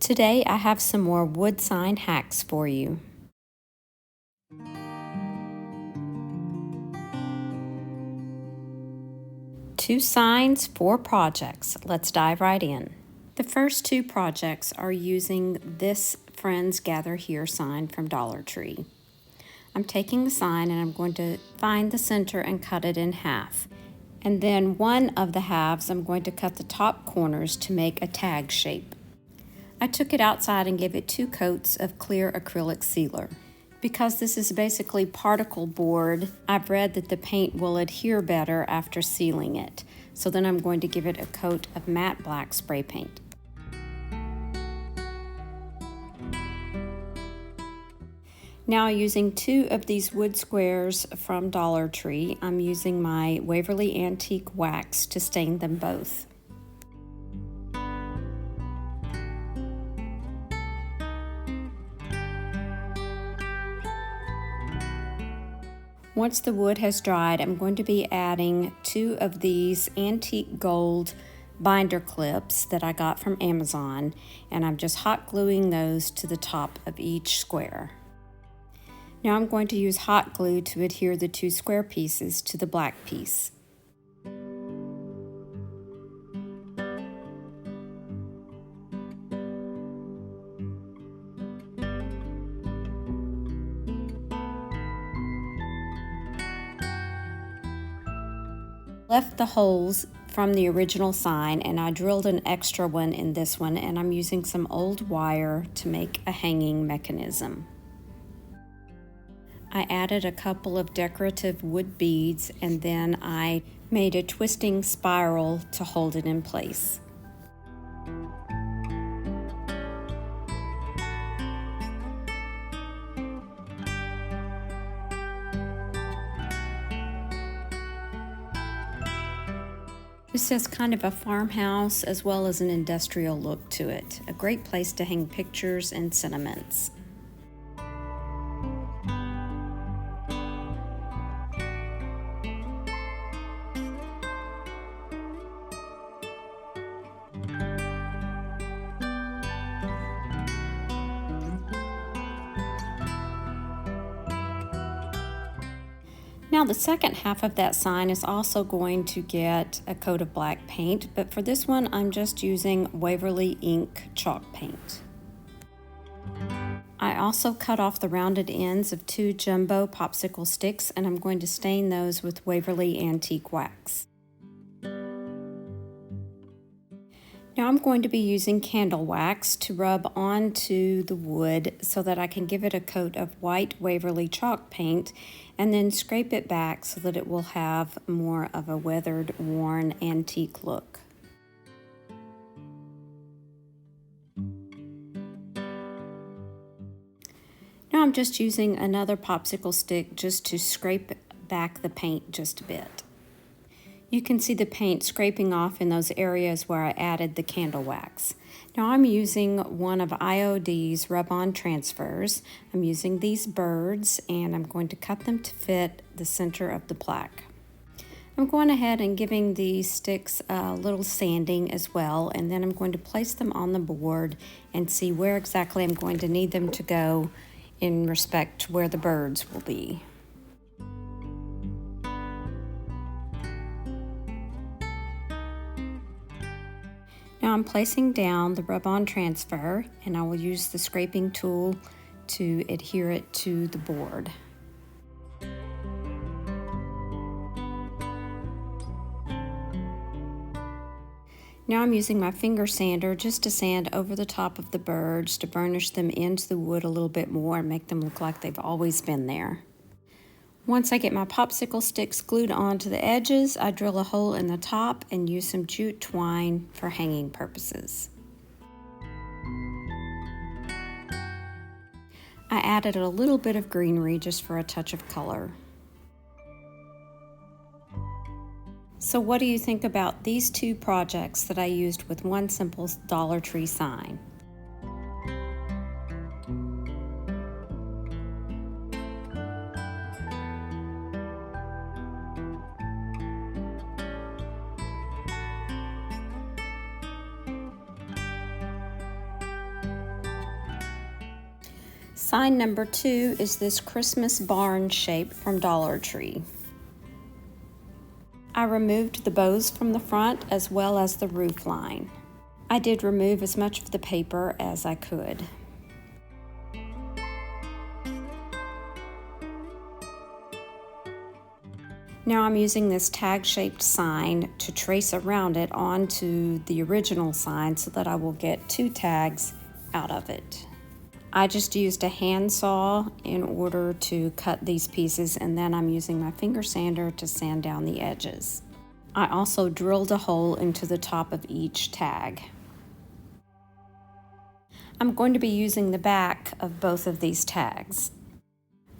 Today I have some more wood sign hacks for you. Two signs, four projects. Let's dive right in. The first two projects are using this Friends Gather Here sign from Dollar Tree. I'm taking the sign and I'm going to find the center and cut it in half. And then one of the halves I'm going to cut the top corners to make a tag shape. I took it outside and gave it 2 coats of clear acrylic sealer. Because this is basically particle board, I've read that the paint will adhere better after sealing it. So then I'm going to give it a coat of matte black spray paint. Now, using 2 of these wood squares from Dollar Tree, I'm using my Waverly Antique Wax to stain them both. Once the wood has dried, I'm going to be adding 2 of these antique gold binder clips that I got from Amazon, and I'm just hot gluing those to the top of each square. Now I'm going to use hot glue to adhere the 2 square pieces to the black piece. Left the holes from the original sign and I drilled an extra one in this one, and I'm using some old wire to make a hanging mechanism. I added a couple of decorative wood beads and then I made a twisting spiral to hold it in place. This has kind of a farmhouse as well as an industrial look to it. A great place to hang pictures and sentiments. Now the second half of that sign is also going to get a coat of black paint, but for this one I'm just using Waverly Ink chalk paint. I also cut off the rounded ends of 2 jumbo popsicle sticks and I'm going to stain those with Waverly Antique Wax. Now I'm going to be using candle wax to rub onto the wood so that I can give it a coat of white Waverly chalk paint and then scrape it back so that it will have more of a weathered, worn, antique look. Now I'm just using another popsicle stick just to scrape back the paint just a bit. You can see the paint scraping off in those areas where I added the candle wax. Now I'm using one of IOD's rub-on transfers. I'm using these birds and I'm going to cut them to fit the center of the plaque. I'm going ahead and giving these sticks a little sanding as well, and then I'm going to place them on the board and see where exactly I'm going to need them to go in respect to where the birds will be. Now I'm placing down the rub-on transfer and I will use the scraping tool to adhere it to the board. Now I'm using my finger sander just to sand over the top of the birds to burnish them into the wood a little bit more and make them look like they've always been there. Once I get my popsicle sticks glued onto the edges, I drill a hole in the top and use some jute twine for hanging purposes. I added a little bit of greenery just for a touch of color. So what do you think about these 2 projects that I used with one simple Dollar Tree sign? Sign number 2 is this Christmas barn shape from Dollar Tree. I removed the bows from the front as well as the roof line. I did remove as much of the paper as I could. Now I'm using this tag-shaped sign to trace around it onto the original sign so that I will get 2 tags out of it. I just used a handsaw in order to cut these pieces, and then I'm using my finger sander to sand down the edges. I also drilled a hole into the top of each tag. I'm going to be using the back of both of these tags.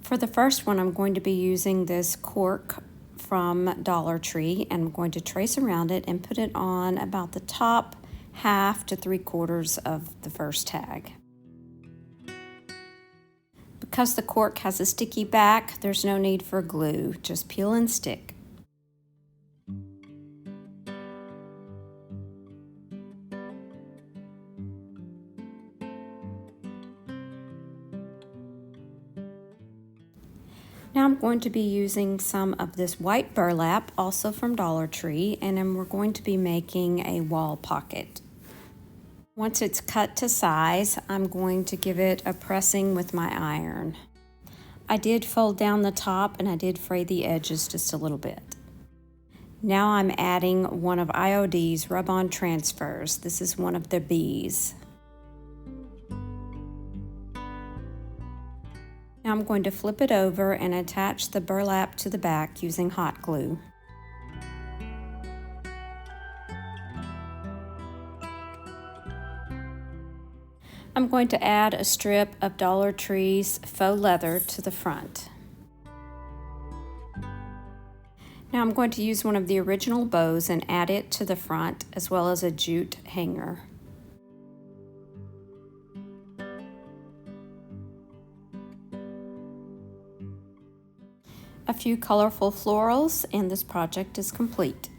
For the first one, I'm going to be using this cork from Dollar Tree, and I'm going to trace around it and put it on about the top half to 3/4 of the first tag. Because the cork has a sticky back, there's no need for glue, just peel and stick. Now I'm going to be using some of this white burlap, also from Dollar Tree, and then we're going to be making a wall pocket. Once it's cut to size, I'm going to give it a pressing with my iron. I did fold down the top and I did fray the edges just a little bit. Now I'm adding one of IOD's rub-on transfers. This is one of the B's. Now I'm going to flip it over and attach the burlap to the back using hot glue. I'm going to add a strip of Dollar Tree's faux leather to the front. Now I'm going to use one of the original bows and add it to the front, as well as a jute hanger. A few colorful florals, and this project is complete.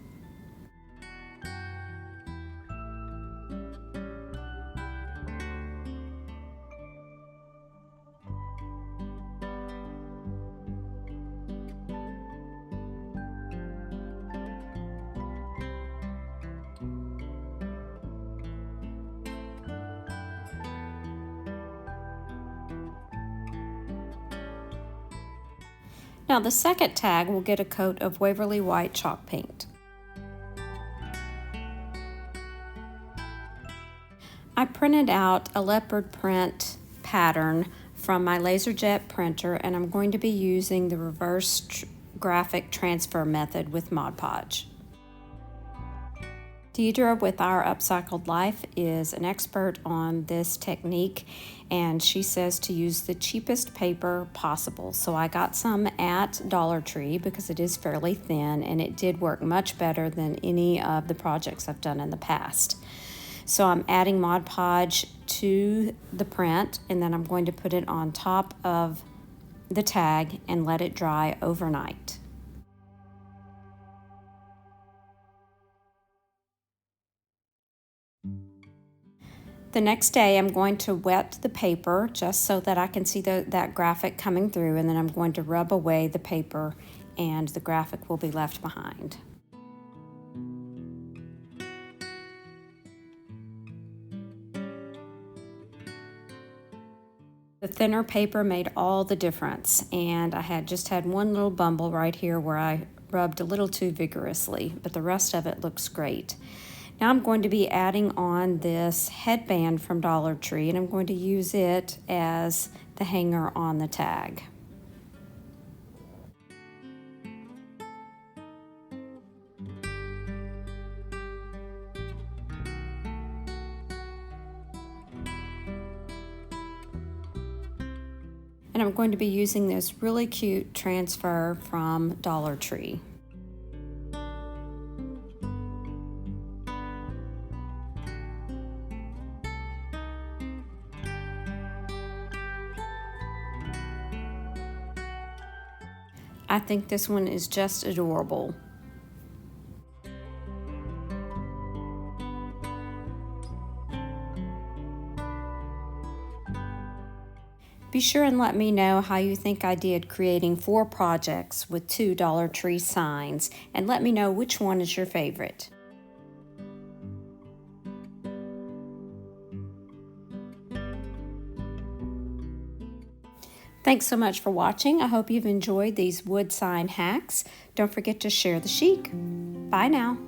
Now the second tag will get a coat of Waverly White chalk paint. I printed out a leopard print pattern from my LaserJet printer, and I'm going to be using the reverse graphic transfer method with Mod Podge. Deidre with Our Upcycled Life is an expert on this technique, and she says to use the cheapest paper possible. So I got some at Dollar Tree because it is fairly thin, and it did work much better than any of the projects I've done in the past. So I'm adding Mod Podge to the print, and then I'm going to put it on top of the tag and let it dry overnight. The next day I'm going to wet the paper just so that I can see that graphic coming through, and then I'm going to rub away the paper and the graphic will be left behind. The thinner paper made all the difference, and I had just had one little bumble right here where I rubbed a little too vigorously, but the rest of it looks great. Now I'm going to be adding on this headband from Dollar Tree, and I'm going to use it as the hanger on the tag. And I'm going to be using this really cute transfer from Dollar Tree. I think this one is just adorable. Be sure and let me know how you think I did creating 4 projects with 2 Dollar Tree signs, and let me know which one is your favorite. Thanks so much for watching. I hope you've enjoyed these wood sign hacks. Don't forget to share the chic. Bye now.